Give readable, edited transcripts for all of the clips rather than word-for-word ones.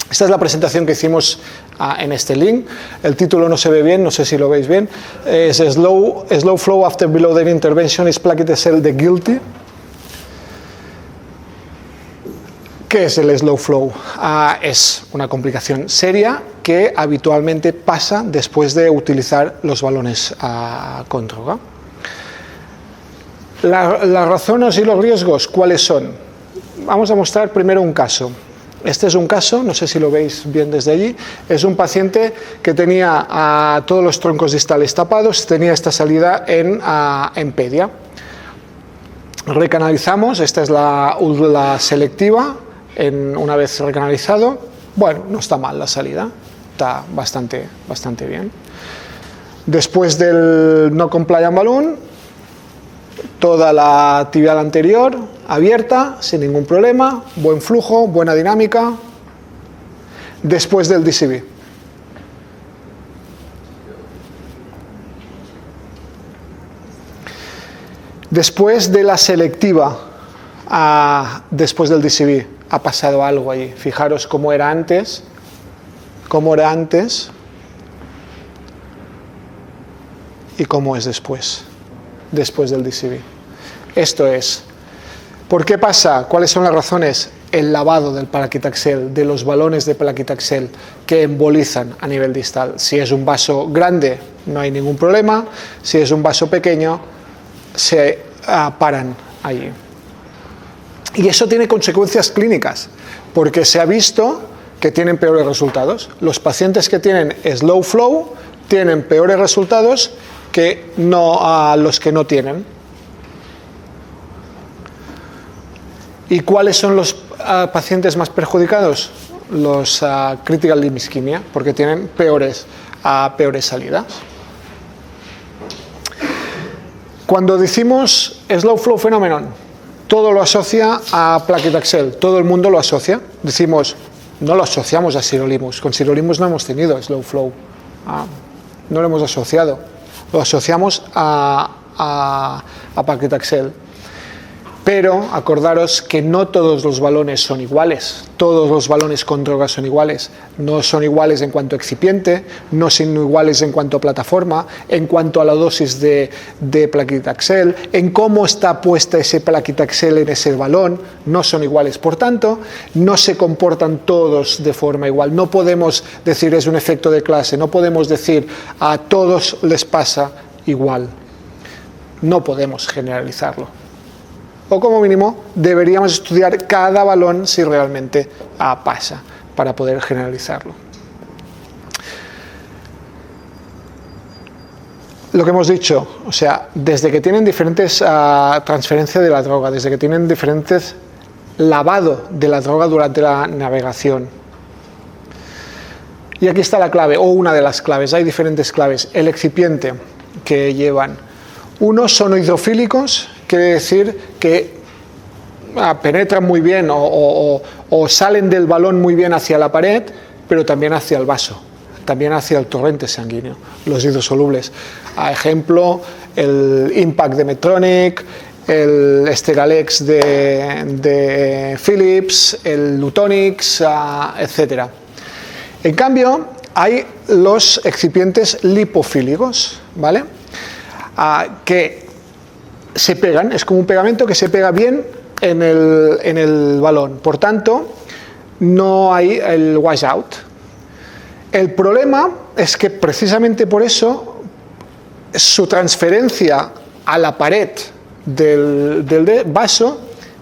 Esta es la presentación que hicimos en este link. El título no se ve bien, no sé si lo veis bien. Es Slow Flow After Below the Intervention is Plaquetted Cell the Guilty. ¿Qué es el slow flow? Es una complicación seria que habitualmente pasa después de utilizar los balones con droga. Las razones y los riesgos, ¿cuáles son? Vamos a mostrar primero un caso. Este es un caso, no sé si lo veis bien desde allí, es un paciente que tenía todos los troncos distales tapados, tenía esta salida en pedia. Recanalizamos, esta es la selectiva, una vez recanalizado, bueno, no está mal la salida, está bastante bien. Después del no compliant balloon, toda la tibial anterior abierta, sin ningún problema, buen flujo, buena dinámica. Después del DCB. Después de la selectiva, después del DCB, ha pasado algo ahí. Fijaros cómo era antes y cómo es después del DCB. Esto es. ¿Por qué pasa? ¿Cuáles son las razones? El lavado del plaquetaxel, de los balones de plaquetaxel que embolizan a nivel distal. Si es un vaso grande, no hay ningún problema. Si es un vaso pequeño, se paran allí. Y eso tiene consecuencias clínicas, porque se ha visto que tienen peores resultados. Los pacientes que tienen slow flow tienen peores resultados que los que no tienen. ¿Y cuáles son los pacientes más perjudicados? Los critical limb ischemia, porque tienen peores salidas. Cuando decimos slow flow phenomenon, todo lo asocia a plaquetaxel, todo el mundo lo asocia. Decimos, no lo asociamos a sirolimus, con sirolimus no hemos tenido slow flow, no lo hemos asociado, lo asociamos a plaquetaxel. Pero acordaros que no todos los balones son iguales, todos los balones con drogas son iguales, no son iguales en cuanto a excipiente, no son iguales en cuanto a plataforma, en cuanto a la dosis de plaquetaxel, en cómo está puesta ese plaquetaxel en ese balón, no son iguales. Por tanto, no se comportan todos de forma igual. No podemos decir es un efecto de clase, no podemos decir a todos les pasa igual. No podemos generalizarlo. O como mínimo deberíamos estudiar cada balón si realmente pasa, para poder generalizarlo. Lo que hemos dicho, o sea, desde que tienen diferentes transferencia de la droga, desde que tienen diferentes lavado de la droga durante la navegación. Y aquí está la clave, o una de las claves, hay diferentes claves. El excipiente que llevan. Unos son hidrofílicos, quiere decir que penetran muy bien o salen del balón muy bien hacia la pared, pero también hacia el vaso, también hacia el torrente sanguíneo, los hidrosolubles. A ejemplo, el Impact de Medtronic, el Steralex de Philips, el Lutonix, etc. En cambio, hay los excipientes lipofílicos, ¿vale? Que se pegan, es como un pegamento que se pega bien en el balón, por tanto no hay el washout. El problema es que precisamente por eso su transferencia a la pared del vaso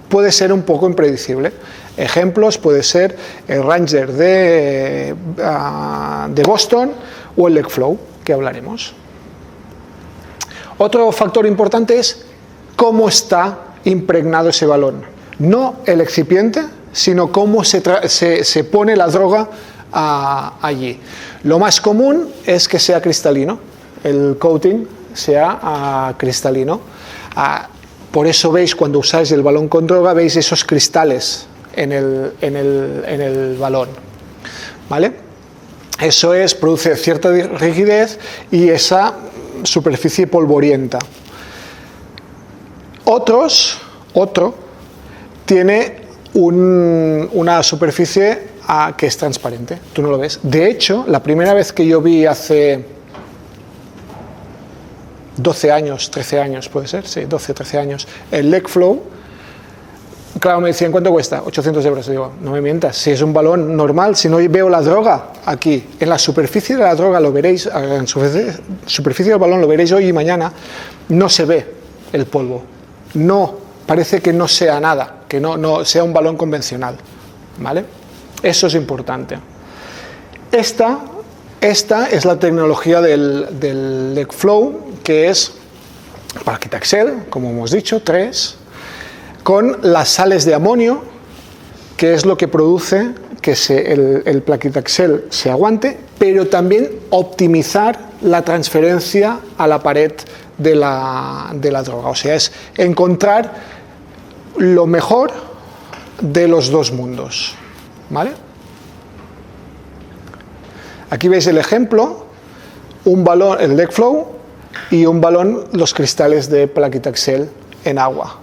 puede ser un poco impredecible. Ejemplos puede ser el Ranger de Boston o el Leg Flow, que hablaremos. Otro factor importante es cómo está impregnado ese balón. No el excipiente, sino cómo se pone la droga allí. Lo más común es que sea cristalino, el coating sea cristalino. Por eso veis, cuando usáis el balón con droga, veis esos cristales en el balón, ¿vale? Eso produce cierta rigidez y esa superficie polvorienta. Otro tiene una superficie que es transparente, tú no lo ves. De hecho, la primera vez que yo vi hace 12 años, 13 años, puede ser, sí, 12, 13 años, el LegFlow, claro, me decían, ¿cuánto cuesta? 800 euros. Digo, no me mientas, si es un balón normal, si no veo la droga aquí, en la superficie de la droga lo veréis, en la superficie del balón lo veréis hoy y mañana, no se ve el polvo, no, parece que no sea nada, que no sea un balón convencional, ¿vale? Eso es importante. Esta es la tecnología del LegFlow, que es paclitaxel, como hemos dicho, 3, con las sales de amonio, que es lo que produce que el paclitaxel se aguante, pero también optimizar la transferencia a la pared de la droga. O sea, es encontrar lo mejor de los dos mundos, ¿vale? Aquí veis el ejemplo, un balón, el LegFlow, y un balón, los cristales de paclitaxel en agua.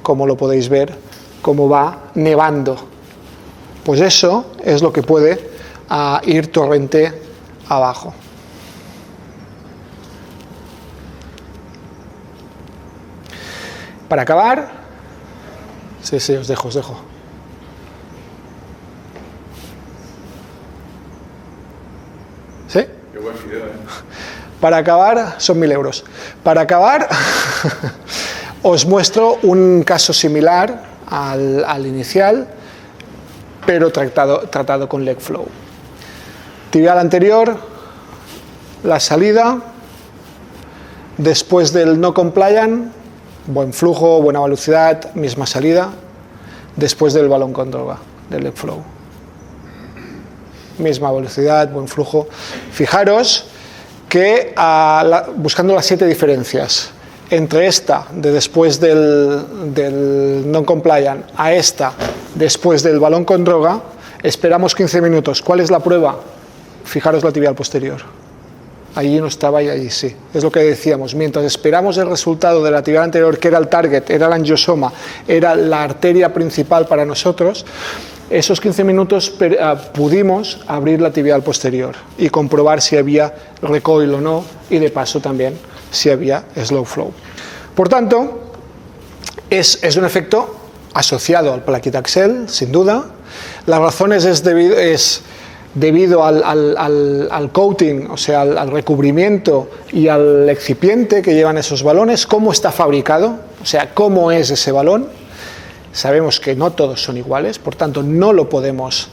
Como lo podéis ver, cómo va nevando. Pues eso es lo que puede ir torrente abajo. Para acabar, sí, os dejo. ¿Sí? Qué buen video, ¿eh? Para acabar, son 1.000 euros. Para acabar, os muestro un caso similar al inicial, pero tratado con LegFlow. Tibial anterior, la salida, después del no compliant, buen flujo, buena velocidad, misma salida, después del balón con droga, del LegFlow. Misma velocidad, buen flujo. Fijaros que buscando las 7 diferencias entre esta de después del non-compliant a esta después del balón con droga, esperamos 15 minutos. ¿Cuál es la prueba? Fijaros la tibial posterior. Allí no estaba y allí sí. Es lo que decíamos. Mientras esperamos el resultado de la tibial anterior, que era el target, era el angiosoma, era la arteria principal para nosotros, esos 15 minutos pudimos abrir la tibial posterior y comprobar si había recoil o no, y de paso también si había slow flow. Por tanto, es un efecto asociado al paclitaxel, sin duda. Las razones es debido al coating, o sea, al recubrimiento y al excipiente que llevan esos balones, cómo está fabricado, o sea, cómo es ese balón. Sabemos que no todos son iguales, por tanto no lo podemos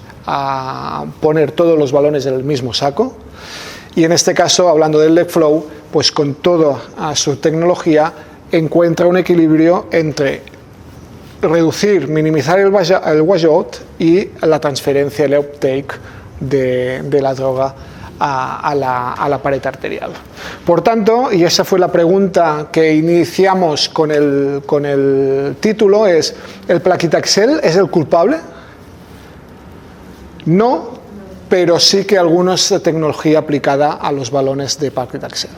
poner todos los balones en el mismo saco. Y en este caso, hablando del LegFlow, pues con toda su tecnología encuentra un equilibrio entre reducir, minimizar el washout y la transferencia, el uptake de la droga a la pared arterial. Por tanto, y esa fue la pregunta que iniciamos con el título, es: ¿el paclitaxel es el culpable? No, pero sí que algunos tecnología aplicada a los balones de paclitaxel.